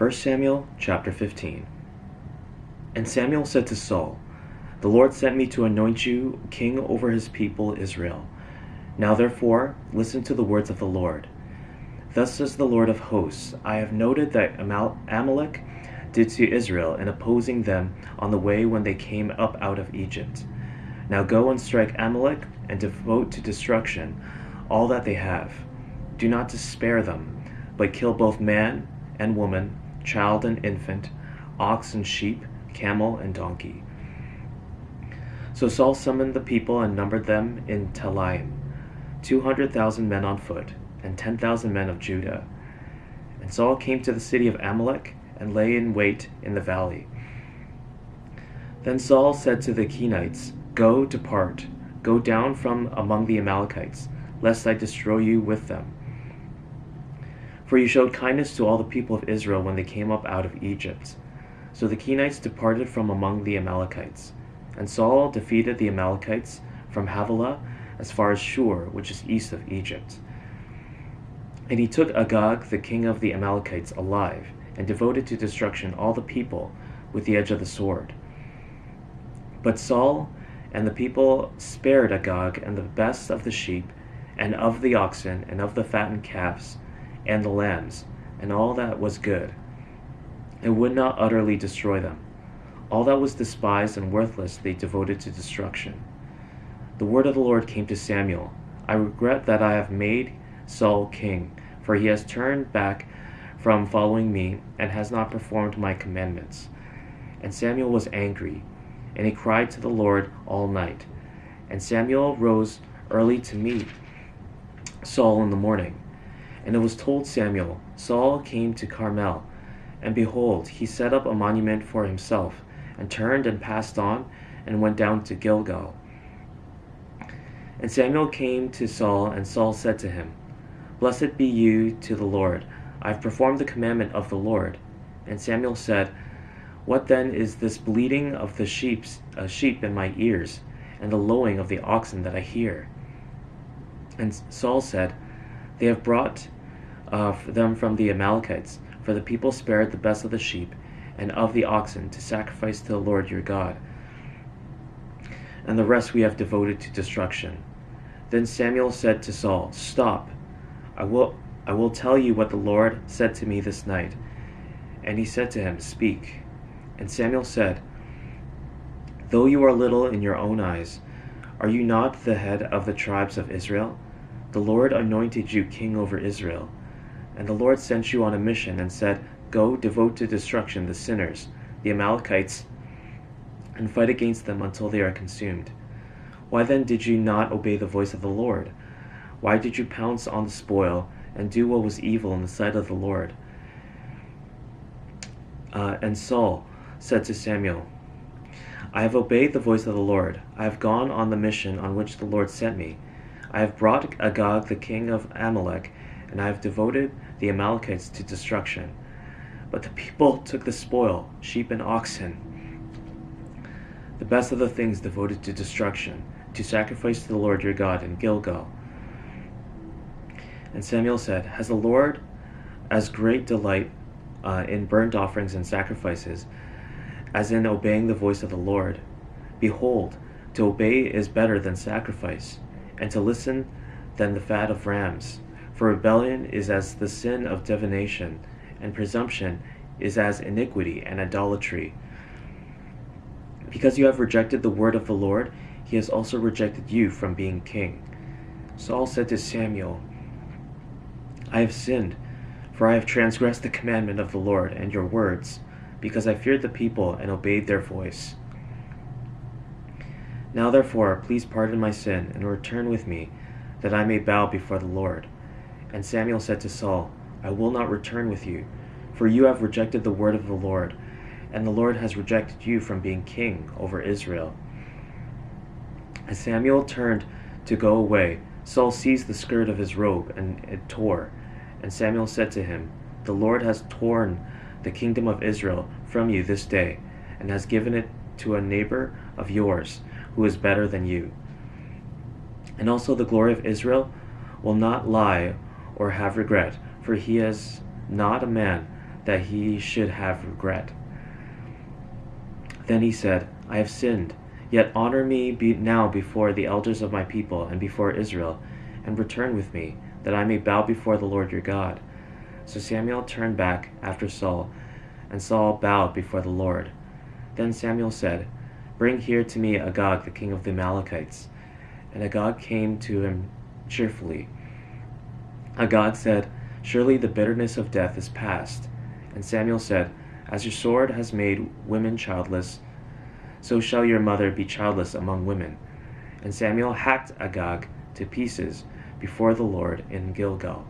1 Samuel chapter 15. And Samuel said to Saul, "The Lord sent me to anoint you king over his people Israel. Now therefore, listen to the words of the Lord. Thus says the Lord of hosts, I have noted that Amalek did to Israel in opposing them on the way when they came up out of Egypt. Now go and strike Amalek and devote to destruction all that they have. Do not spare them, but kill both man and woman, child and infant, ox and sheep, camel and donkey." So Saul summoned the people and numbered them in Telaim, 200,000 men on foot, and 10,000 men of Judah. And Saul came to the city of Amalek and lay in wait in the valley. Then Saul said to the Kenites, "Go, depart, go down from among the Amalekites, lest I destroy you with them. For you showed kindness to all the people of Israel when they came up out of Egypt." So the Kenites departed from among the Amalekites. And Saul defeated the Amalekites from Havilah as far as Shur, which is east of Egypt. And he took Agag, the king of the Amalekites, alive, and devoted to destruction all the people with the edge of the sword. But Saul and the people spared Agag and the best of the sheep, and of the oxen, and of the fattened calves, and the lambs, and all that was good, and would not utterly destroy them. All that was despised and worthless they devoted to destruction. The word of the Lord came to Samuel, "I regret that I have made Saul king, for he has turned back from following me, and has not performed my commandments." And Samuel was angry, and he cried to the Lord all night. And Samuel rose early to meet Saul in the morning. And it was told Samuel, Saul came to Carmel, and behold, he set up a monument for himself, and turned and passed on, and went down to Gilgal. And Samuel came to Saul, and Saul said to him, "Blessed be you to the Lord. I have performed the commandment of the Lord." And Samuel said, "What then is this bleating of the sheep in my ears, and the lowing of the oxen that I hear?" And Saul said, "They have brought them from the Amalekites, for the people spared the best of the sheep and of the oxen to sacrifice to the Lord your God, and the rest we have devoted to destruction." Then Samuel said to Saul, "Stop, I will tell you what the Lord said to me this night." And he said to him, "Speak." And Samuel said, "Though you are little in your own eyes, are you not the head of the tribes of Israel? The Lord anointed you king over Israel. And the Lord sent you on a mission and said, 'Go, devote to destruction the sinners, the Amalekites, and fight against them until they are consumed.' Why then did you not obey the voice of the Lord? Why did you pounce on the spoil and do what was evil in the sight of the Lord?" And Saul said to Samuel, "I have obeyed the voice of the Lord. I have gone on the mission on which the Lord sent me. I have brought Agag the king of Amalek, and I have devoted the Amalekites to destruction. But the people took the spoil, sheep and oxen, the best of the things devoted to destruction, to sacrifice to the Lord your God in Gilgal." And Samuel said, "Has the Lord as great delight in burnt offerings and sacrifices as in obeying the voice of the Lord? Behold, to obey is better than sacrifice, and to listen than the fat of rams. For rebellion is as the sin of divination, and presumption is as iniquity and idolatry. Because you have rejected the word of the Lord, he has also rejected you from being king." Saul said to Samuel, "I have sinned, for I have transgressed the commandment of the Lord and your words, because I feared the people and obeyed their voice. Now therefore, please pardon my sin and return with me, that I may bow before the Lord." And Samuel said to Saul, "I will not return with you, for you have rejected the word of the Lord, and the Lord has rejected you from being king over Israel." As Samuel turned to go away, Saul seized the skirt of his robe, and it tore. And Samuel said to him, "The Lord has torn the kingdom of Israel from you this day, and has given it to a neighbor of yours, who is better than you. And also the glory of Israel will not lie or have regret, for he is not a man that he should have regret. Then he said, I have sinned, yet honor me now before the elders of my people and before Israel, and return with me, that I may bow before the Lord your God. So Samuel turned back after Saul, and Saul bowed before the Lord. Then Samuel said, Bring here to me Agag, the king of the Amalekites. And Agag came to him cheerfully. Agag said, Surely the bitterness of death is past. And Samuel said, As your sword has made women childless, so shall your mother be childless among women. And Samuel hacked Agag to pieces before the Lord in Gilgal.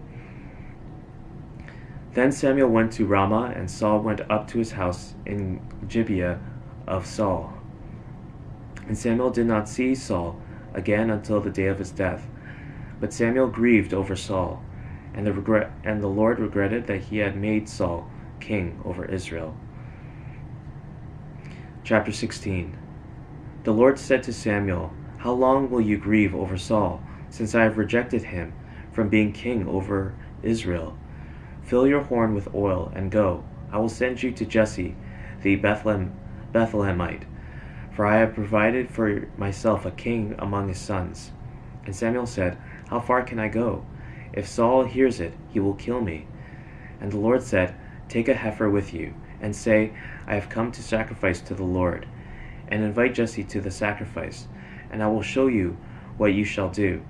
Then Samuel went to Ramah, and Saul went up to his house in Gibeah of Saul. And Samuel did not see Saul again until the day of his death. But Samuel grieved over Saul, and the Lord regretted that he had made Saul king over Israel. Chapter 16. The Lord said to Samuel, How long will you grieve over Saul, since I have rejected him from being king over Israel? Fill your horn with oil and go. I will send you to Jesse the Bethlehemite, for I have provided for myself a king among his sons. And Samuel said, How far can I go? If Saul hears it, he will kill me. And the Lord said, Take a heifer with you, and say, I have come to sacrifice to the Lord. And invite Jesse to the sacrifice, and I will show you what you shall do.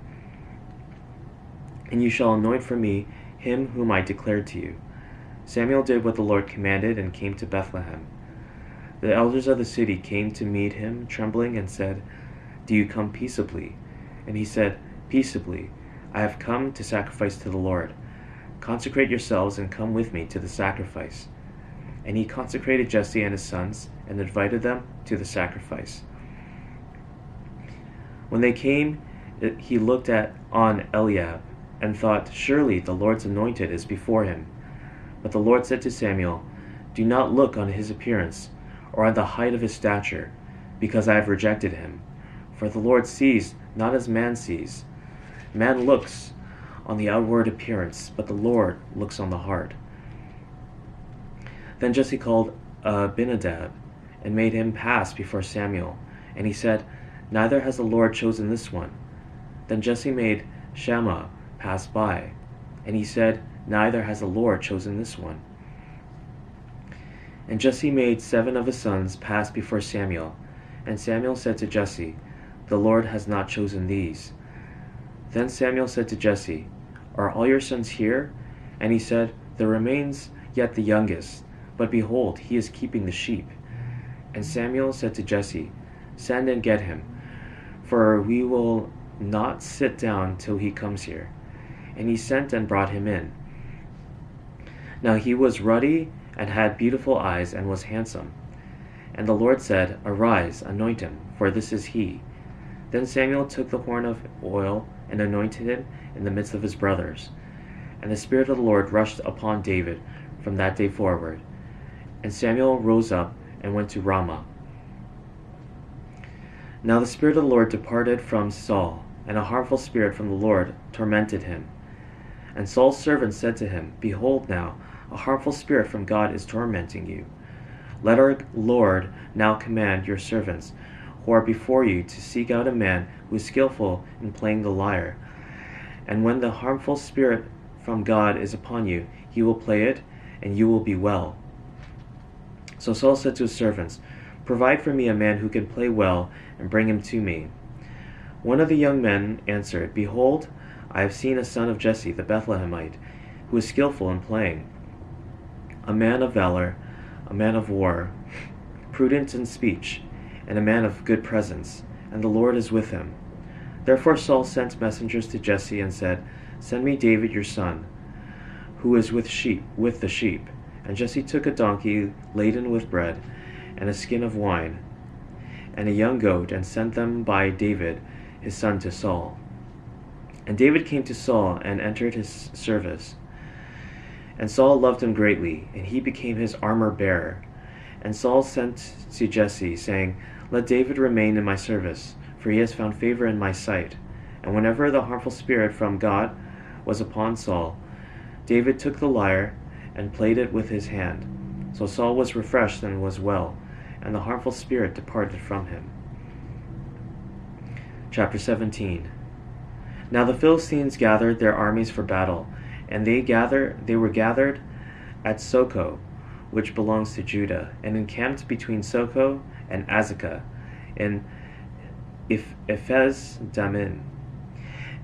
And you shall anoint for me him whom I declared to you. Samuel did what the Lord commanded, and came to Bethlehem. The elders of the city came to meet him, trembling, and said, Do you come peaceably? And he said, Peaceably. I have come to sacrifice to the Lord. Consecrate yourselves and come with me to the sacrifice. And he consecrated Jesse and his sons, and invited them to the sacrifice. When they came, he looked on Eliab, and thought, Surely the Lord's anointed is before him. But the Lord said to Samuel, Do not look on his appearance, or on the height of his stature, because I have rejected him. For the Lord sees not as man sees. Man looks on the outward appearance, but the Lord looks on the heart. Then Jesse called Abinadab, and made him pass before Samuel. And he said, Neither has the Lord chosen this one. Then Jesse made Shammah pass by, and he said, Neither has the Lord chosen this one. And Jesse made 7 of his sons pass before Samuel. And Samuel said to Jesse, The Lord has not chosen these. Then Samuel said to Jesse, Are all your sons here? And he said, There remains yet the youngest, but behold, he is keeping the sheep. And Samuel said to Jesse, Send and get him, for we will not sit down till he comes here. And he sent and brought him in. Now he was ruddy, and had beautiful eyes, and was handsome. And the Lord said, Arise, anoint him, for this is he. Then Samuel took the horn of oil, and anointed him in the midst of his brothers. And the Spirit of the Lord rushed upon David from that day forward. And Samuel rose up, and went to Ramah. Now the Spirit of the Lord departed from Saul, and a harmful spirit from the Lord tormented him. And Saul's servants said to him, Behold now, a harmful spirit from God is tormenting you. Let our Lord now command your servants, who are before you, to seek out a man who is skillful in playing the lyre. And when the harmful spirit from God is upon you, he will play it, and you will be well. So Saul said to his servants, Provide for me a man who can play well, and bring him to me. One of the young men answered, Behold, I have seen a son of Jesse the Bethlehemite, who is skillful in playing, a man of valor, a man of war, prudent in speech, and a man of good presence, and the Lord is with him. Therefore Saul sent messengers to Jesse, and said, Send me David your son, who is with the sheep. And Jesse took a donkey laden with bread, and a skin of wine, and a young goat, and sent them by David his son to Saul. And David came to Saul, and entered his service. And Saul loved him greatly, and he became his armor-bearer. And Saul sent to Jesse, saying, Let David remain in my service, for he has found favor in my sight. And whenever the harmful spirit from God was upon Saul, David took the lyre, and played it with his hand. So Saul was refreshed and was well, and the harmful spirit departed from him. Chapter 17. Now the Philistines gathered their armies for battle, and they were gathered at Socoh, which belongs to Judah, and encamped between Socoh and Azekah in Ephes Dammim.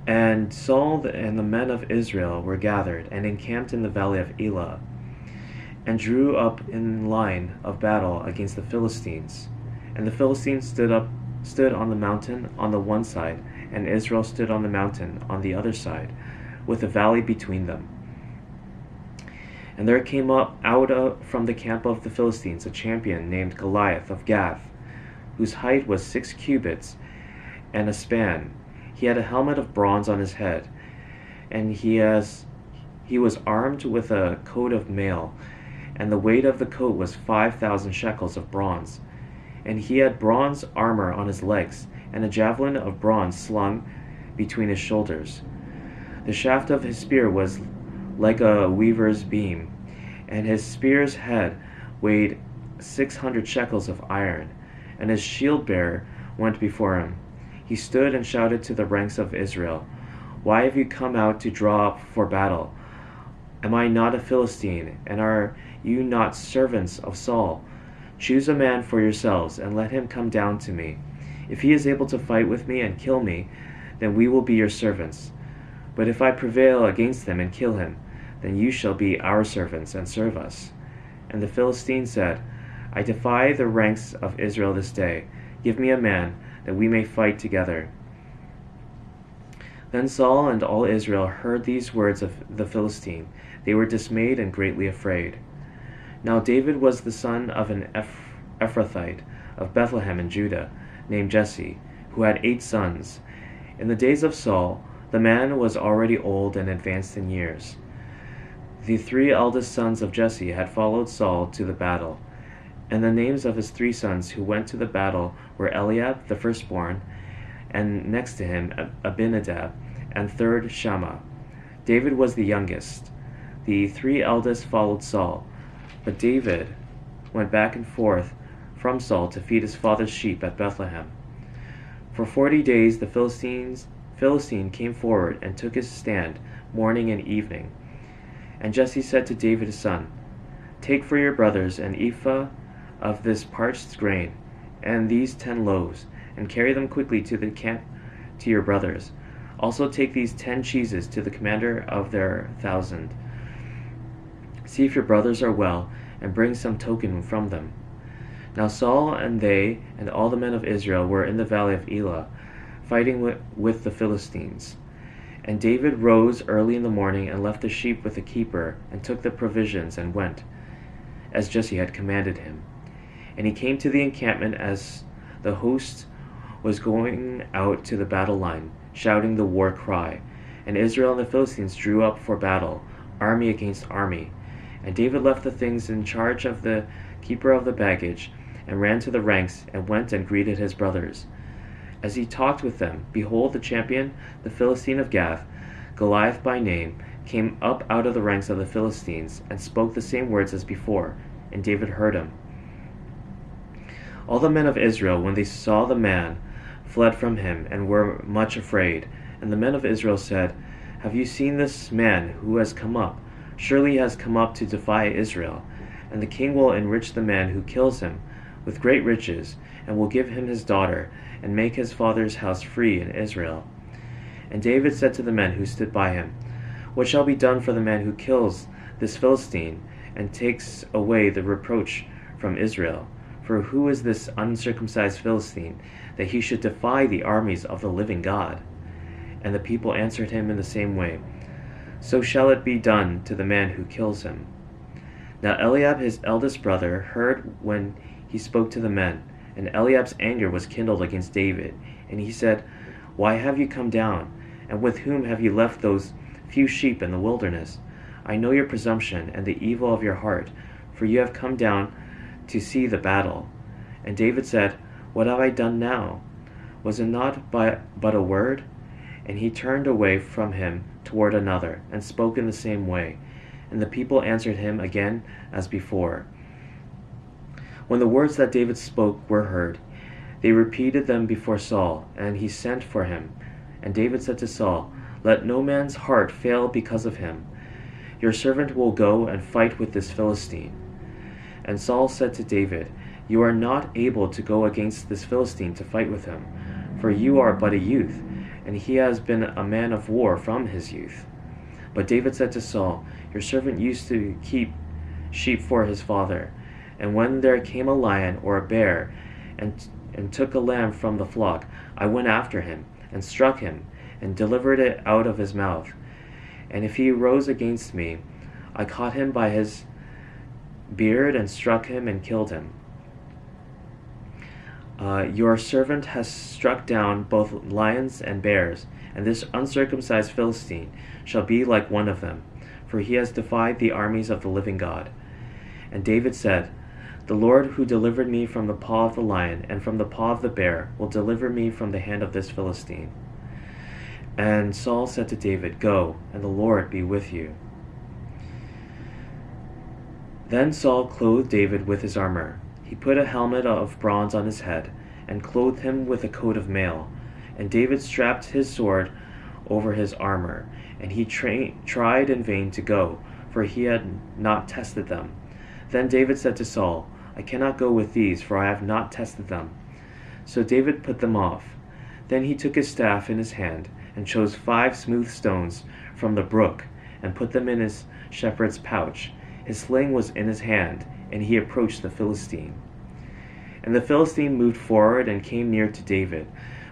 And Saul and the men of Israel were gathered, and encamped in the valley of Elah, and drew up in line of battle against the Philistines. And the Philistines stood on the mountain on the one side, and Israel stood on the mountain on the other side, with a valley between them. And there came up from the camp of the Philistines a champion named Goliath of Gath, whose height was 6 cubits and a span. He had a helmet of bronze on his head, and he was armed with a coat of mail, and the weight of the coat was 5,000 shekels of bronze. And he had bronze armor on his legs, and a javelin of bronze slung between his shoulders. The shaft of his spear was like a weaver's beam, and his spear's head weighed 600 shekels of iron, and his shield-bearer went before him. He stood and shouted to the ranks of Israel, "Why have you come out to draw up for battle? Am I not a Philistine, and are you not servants of Saul? Choose a man for yourselves, and let him come down to me. If he is able to fight with me and kill me, then we will be your servants. But if I prevail against him and kill him, then you shall be our servants and serve us." And the Philistine said, "I defy the ranks of Israel this day. Give me a man, that we may fight together." Then Saul and all Israel heard these words of the Philistine. They were dismayed and greatly afraid. Now David was the son of an Ephrathite of Bethlehem in Judah, named Jesse, who had 8 sons. In the days of Saul, the man was already old and advanced in years. The 3 eldest sons of Jesse had followed Saul to the battle, and the names of his 3 sons who went to the battle were Eliab the firstborn, and next to him Abinadab, and third Shammah. David was the youngest. The 3 eldest followed Saul, but David went back and forth from Saul to feed his father's sheep at Bethlehem. For 40 days the Philistine came forward and took his stand morning and evening. And Jesse said to David his son, "Take for your brothers an ephah of this parched grain, and these 10 loaves, and carry them quickly to the camp to your brothers. Also take these 10 cheeses to the commander of their 1,000. See if your brothers are well, and bring some token from them." Now Saul and they and all the men of Israel were in the valley of Elah, fighting with the Philistines. And David rose early in the morning and left the sheep with the keeper, and took the provisions and went, as Jesse had commanded him. And he came to the encampment as the host was going out to the battle line, shouting the war cry. And Israel and the Philistines drew up for battle, army against army. And David left the things in charge of the keeper of the baggage, and ran to the ranks, and went and greeted his brothers. As he talked with them, behold, the champion, the Philistine of Gath, Goliath by name, came up out of the ranks of the Philistines, and spoke the same words as before, and David heard him. All the men of Israel, when they saw the man, fled from him, and were much afraid. And the men of Israel said, "Have you seen this man who has come up? Surely he has come up to defy Israel. And the king will enrich the man who kills him with great riches, and will give him his daughter, and make his father's house free in Israel." And David said to the men who stood by him, "What shall be done for the man who kills this Philistine, and takes away the reproach from Israel? For who is this uncircumcised Philistine, that he should defy the armies of the living God?" And the people answered him in the same way, "So shall it be done to the man who kills him." Now Eliab his eldest brother heard when he spoke to the men, and Eliab's anger was kindled against David. And he said, "Why have you come down? And with whom have you left those few sheep in the wilderness? I know your presumption and the evil of your heart, for you have come down to see the battle." And David said, "What have I done now? Was it not but a word?" And he turned away from him toward another, and spoke in the same way. And the people answered him again as before. When the words that David spoke were heard, they repeated them before Saul, and he sent for him. And David said to Saul, "Let no man's heart fail because of him. Your servant will go and fight with this Philistine." And Saul said to David, "You are not able to go against this Philistine to fight with him, for you are but a youth, and he has been a man of war from his youth." But David said to Saul, "Your servant used to keep sheep for his father, and when there came a lion or a bear and took a lamb from the flock, I went after him and struck him and delivered it out of his mouth. And if he rose against me, I caught him by his beard and struck him and killed him. Your servant has struck down both lions and bears, and this uncircumcised Philistine shall be like one of them, for he has defied the armies of the living God." And David said, "The Lord who delivered me from the paw of the lion and from the paw of the bear will deliver me from the hand of this Philistine." And Saul said to David, "Go, and the Lord be with you." Then Saul clothed David with his armor. He put a helmet of bronze on his head, and clothed him with a coat of mail. And David strapped his sword over his armor, and he tried in vain to go, for he had not tested them. Then David said to Saul, "I cannot go with these, for I have not tested them." So David put them off. Then he took his staff in his hand, and chose 5 smooth stones from the brook, and put them in his shepherd's pouch. His sling was in his hand, and he approached the Philistine. And the Philistine moved forward and came near to David,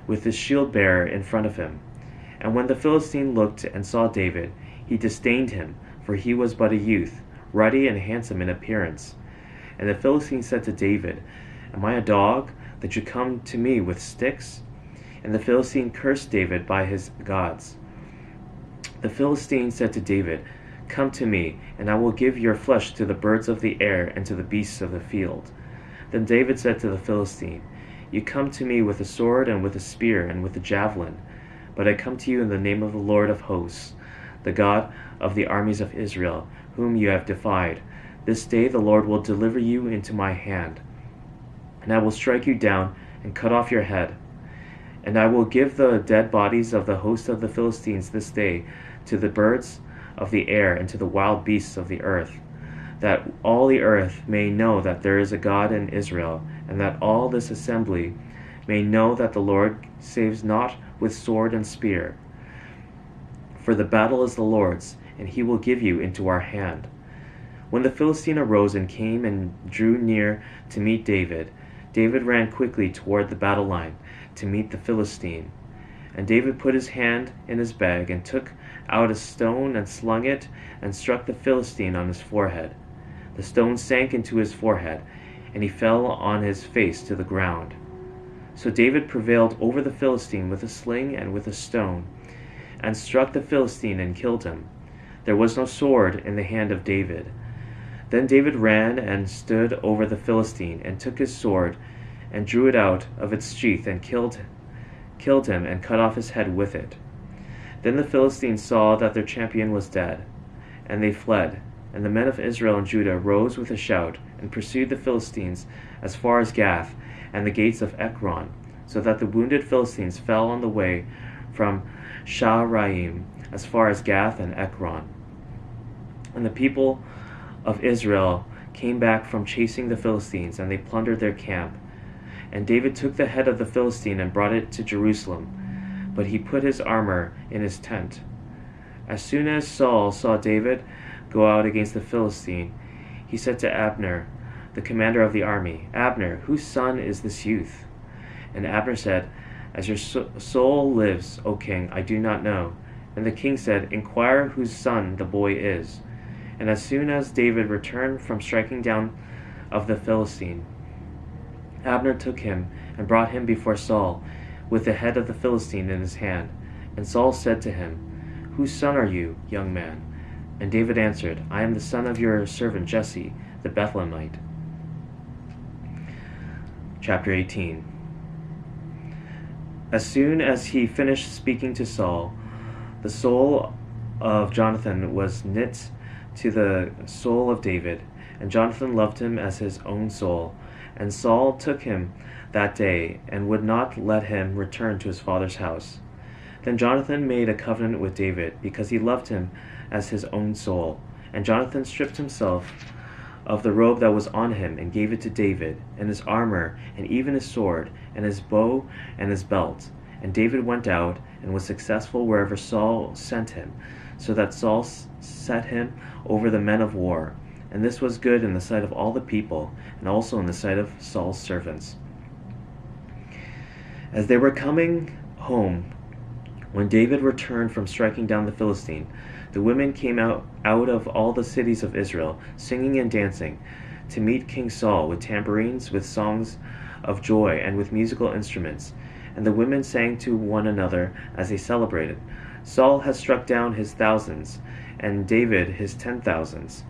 with his shield-bearer in front of him. And when the Philistine looked and saw David, he disdained him, for he was but a youth, ruddy and handsome in appearance. And the Philistine said to David, "Am I a dog, that you come to me with sticks?" And the Philistine cursed David by his gods. The Philistine said to David, "Come to me, and I will give your flesh to the birds of the air and to the beasts of the field." Then David said to the Philistine, "You come to me with a sword and with a spear and with a javelin, but I come to you in the name of the Lord of hosts, the God of the armies of Israel, whom you have defied. This day the Lord will deliver you into my hand, and I will strike you down and cut off your head. And I will give the dead bodies of the host of the Philistines this day to the birds of the air and to the wild beasts of the earth, that all the earth may know that there is a God in Israel, and that all this assembly may know that the Lord saves not with sword and spear. For the battle is the Lord's, and he will give you into our hand." When the Philistine arose and came and drew near to meet David, David ran quickly toward the battle line to meet the Philistine. And David put his hand in his bag and took out a stone and slung it and struck the Philistine on his forehead. The stone sank into his forehead, and he fell on his face to the ground. So David prevailed over the Philistine with a sling and with a stone, and struck the Philistine and killed him. There was no sword in the hand of David. Then David ran and stood over the Philistine, and took his sword, and drew it out of its sheath, and killed him, and cut off his head with it. Then the Philistines saw that their champion was dead, and they fled. And the men of Israel and Judah rose with a shout, and pursued the Philistines as far as Gath and the gates of Ekron, so that the wounded Philistines fell on the way from Shaharaim as far as Gath and Ekron. And the people of Israel came back from chasing the Philistines, and they plundered their camp. And David took the head of the Philistine and brought it to Jerusalem, but he put his armor in his tent. As soon as Saul saw David go out against the Philistine, he said to Abner, the commander of the army, "Abner, whose son is this youth?" And Abner said, "As your soul lives, O king, I do not know." And the king said, "Inquire whose son the boy is." And as soon as David returned from striking down of the Philistine, Abner took him and brought him before Saul, with the head of the Philistine in his hand. And Saul said to him, "Whose son are you, young man?" And David answered, "I am the son of your servant Jesse, the Bethlehemite." Chapter 18. As soon as he finished speaking to Saul, the soul of Jonathan was knit to the soul of David, and Jonathan loved him as his own soul. And Saul took him that day, and would not let him return to his father's house. Then Jonathan made a covenant with David, because he loved him as his own soul. And Jonathan stripped himself of the robe that was on him, and gave it to David, and his armor, and even his sword, and his bow, and his belt. And David went out, and was successful wherever Saul sent him, so that Saul set him over the men of war. And this was good in the sight of all the people, and also in the sight of Saul's servants. As they were coming home, when David returned from striking down the Philistine, the women came out of all the cities of Israel, singing and dancing, to meet King Saul with tambourines, with songs of joy, and with musical instruments. And the women sang to one another as they celebrated, "Saul has struck down his thousands, and David his 10,000s."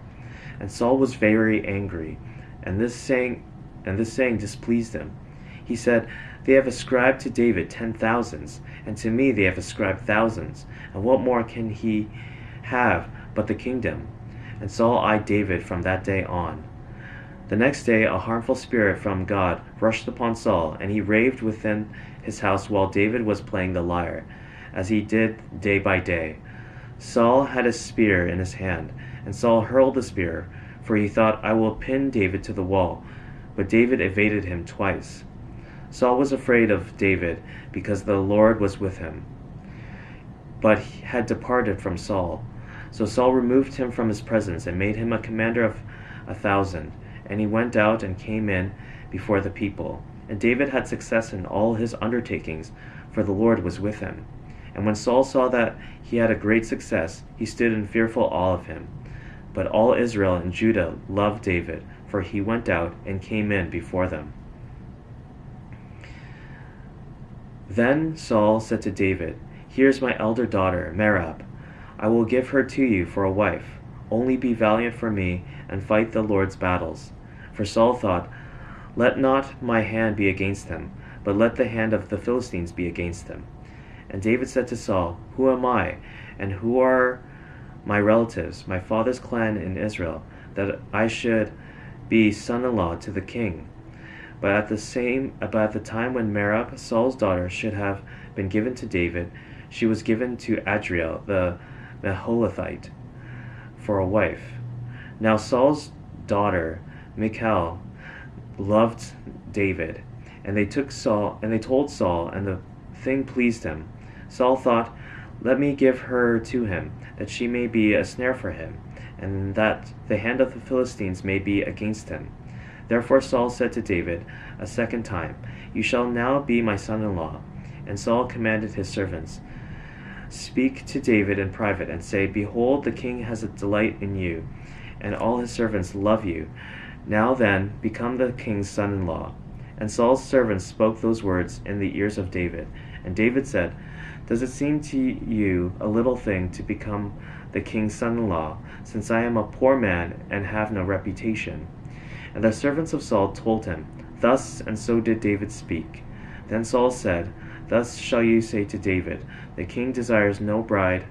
And Saul was very angry, and this saying displeased him. He said, "They have ascribed to David 10,000s, and to me they have ascribed thousands, and what more can he have but the kingdom?" And Saul eyed David from that day on. The next day a harmful spirit from God rushed upon Saul, and he raved within his house while David was playing the lyre, as he did day by day. Saul had a spear in his hand, and Saul hurled the spear, for he thought, "I will pin David to the wall." But David evaded him twice. Saul was afraid of David, because the Lord was with him, but he had departed from Saul. So Saul removed him from his presence, and made him a commander of 1,000. And he went out and came in before the people. And David had success in all his undertakings, for the Lord was with him. And when Saul saw that he had a great success, he stood in fearful awe of him. But all Israel and Judah loved David, for he went out and came in before them. Then Saul said to David, "Here is my elder daughter, Merab. I will give her to you for a wife. Only be valiant for me, and fight the Lord's battles." For Saul thought, "Let not my hand be against him, but let the hand of the Philistines be against him." And David said to Saul, "Who am I, and who are my relatives, my father's clan in Israel, that I should be son-in-law to the king?" But at the time when Merab, Saul's daughter, should have been given to David, she was given to Adriel the Meholathite for a wife. Now Saul's daughter Michal loved David, and they told Saul, and the thing pleased him. Saul thought, "Let me give her to him, that she may be a snare for him, and that the hand of the Philistines may be against him." Therefore Saul said to David a second time, "You shall now be my son-in-law." And Saul commanded his servants, "Speak to David in private, and say, 'Behold, the king has a delight in you, and all his servants love you. Now then, become the king's son-in-law.'" And Saul's servants spoke those words in the ears of David. And David said, "Does it seem to you a little thing to become the king's son-in-law, since I am a poor man and have no reputation?" And the servants of Saul told him, "Thus and so did David speak." Then Saul said, "Thus shall you say to David, 'The king desires no bride